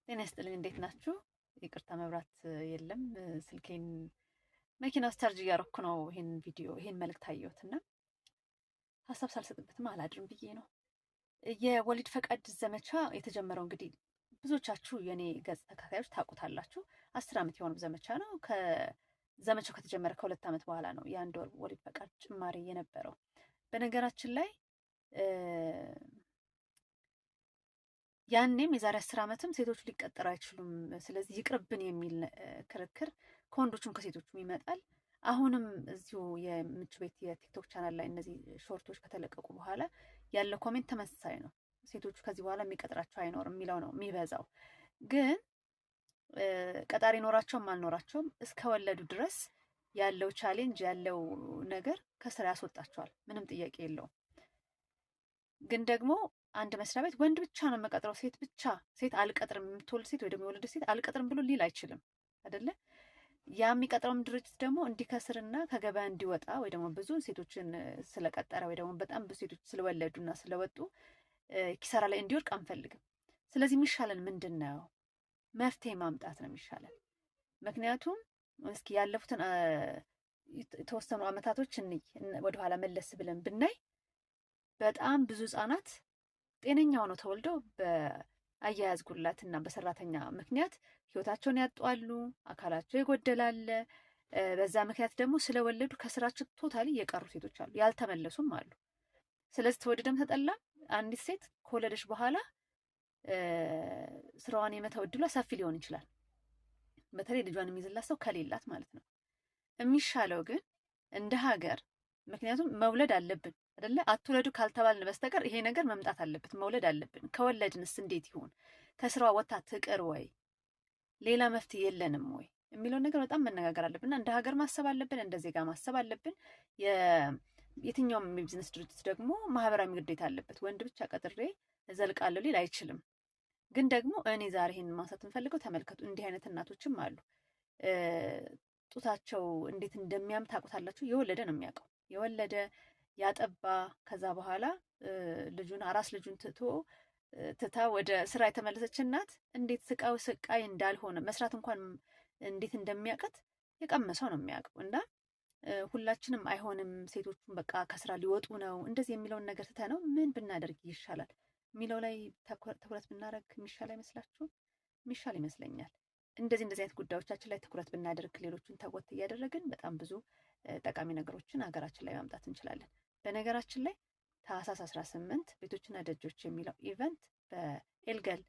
ጤና ይስጥልኝ እንዴት ናችሁ? ይቅርታ መብራት የለም። ስልኬን መኪና ውስጥ ቻርጅ እያደረኩ ነው። ይሄን መልእክት አየሁትና ሀሳብ ሳልሰጥበትም አላድርም ብዬ ነው። የወሊድ ፈቃድ ዘመቻ የተጀመረው እንግዲህ ብዙዎቻችሁ የኔ ገጽ ተከታዮች ታውቁታላችሁ። 10 ዓመት የሆነው ዘመቻ ነው። ዘመቻው ከተጀመረ ከ2 ዓመት በኋላ ነው የአንድ ወር ወሊድ ፈቃድ ጭማሪ የነበረው። በነገራችን ላይ ያኔም የዛሬ 10 ዓመትም ሴቶች ሊቀጠሩ አይችሉም፣ ስለዚህ ይቅርብን የሚል ክርክር ከወንዶቹም ከሴቶቹም ይመጣል። አሁንም እዚሁ የምቹ ቤት የቲክቶክ ቻናል ላይ እነዚህ ሾርቶች ከተለቀቁ በኋላ ያለው ኮሜንት ተመሳሳይ ነው። ሴቶቹ ከዚህ በኋላ የሚቀጥራቸው አይኖርም የሚለው ነው የሚበዛው። ግን ቀጣሪ ኖራቸውም አልኖራቸውም እስከወለዱ ድረስ ያለው ቻሌንጅ ያለው ነገር ከስራ ያስወጣቸዋል። ምንም ጥያቄ የለውም። ግን ደግሞ አንድ መስሪያ ቤት ወንድ ብቻ ነው የምቀጥረው፣ ሴት አልቀጥርም፣ የምትወልድ ሴት ወይ ደግሞ የወለደች ሴት አልቀጥርም ብሎ ሊል አይችልም አይደለ? ያ የሚቀጥረውም ድርጅት ደግሞ እንዲከስርና ከገበያ እንዲወጣ ወይ ደግሞ ብዙ ሴቶችን ስለቀጠረ ወይ ደግሞ በጣም ብዙ ሴቶች ስለወለዱና ስለወጡ ኪሳራ ላይ እንዲወድቅ አንፈልግም። ስለዚህ የሚሻለን ምንድን ነው? መፍትሄ ማምጣት ነው የሚሻለን። ምክንያቱም እስኪ ያለፉትን የተወሰኑ ዓመታቶች ወደኋላ መለስ ብለን ብናይ በጣም ብዙ ህጻናት ጤነኛ ሆነው ተወልደው በአያያዝ ጉድለትና በሰራተኛ ምክንያት ህይወታቸውን ያጧሉ፣ አካላቸው ይጎደላል። በዛ ምክንያት ደግሞ ስለወለዱ ከስራቸው ቶታሊ የቀሩ ሴቶች አሉ፣ ያልተመለሱም አሉ። ስለዚህ ተወደደም ተጠላም አንዲት ሴት ከወለደች በኋላ ስራዋን የመተው ዕድሏ ሰፊ ሊሆን ይችላል። በተለይ ልጇን የሚይዝላት ሰው ከሌላት ማለት ነው። የሚሻለው ግን እንደ ሀገር ምክንያቱም መውለድ አለብን አይደለ? አትውለዱ ካልተባልን በስተቀር ይሄ ነገር መምጣት አለበት። መውለድ አለብን። ከወለድንስ እንዴት ይሁን? ከስራዋ ወጥታ ትቅር ወይ? ሌላ መፍትሄ የለንም ወይ የሚለውን ነገር በጣም መነጋገር አለብን። እንደ ሀገር ማሰብ አለብን። እንደ ዜጋ ማሰብ አለብን። የትኛውም የቢዝነስ ድርጅት ደግሞ ማህበራዊ ግዴታ አለበት። ወንድ ብቻ ቀጥሬ እዘልቃለሁ ሊል አይችልም። ግን ደግሞ እኔ ዛሬ ይሄን ማንሳት እንፈልገው፣ ተመልከቱ፣ እንዲህ አይነት እናቶችም አሉ። ጡታቸው እንዴት እንደሚያም ታውቁታላችሁ። የወለደ ነው የሚያውቀው። የወለደ ያጠባ ከዛ በኋላ አራስ ልጁን ትታ ወደ ስራ የተመለሰች እናት እንዴት ስቃይ እንዳልሆነ መስራት እንኳን እንዴት እንደሚያቀት የቀመሰው ነው የሚያውቀው። እና ሁላችንም አይሆንም፣ ሴቶቹን በቃ ከስራ ሊወጡ ነው እንደዚህ የሚለውን ነገር ትተነው ምን ብናደርግ ይሻላል የሚለው ላይ ትኩረት ብናደርግ የሚሻል አይመስላችሁም? የሚሻል ይመስለኛል። እንደዚህ አይነት ጉዳዮቻችን ላይ ትኩረት ብናደርግ ሌሎቹን ተወት እያደረግን በጣም ብዙ ጠቃሚ ነገሮችን ሀገራችን ላይ ማምጣት እንችላለን። በነገራችን ላይ ታህሳስ 18 ቤቶችና ደጆች የሚለው ኢቨንት በኤልገል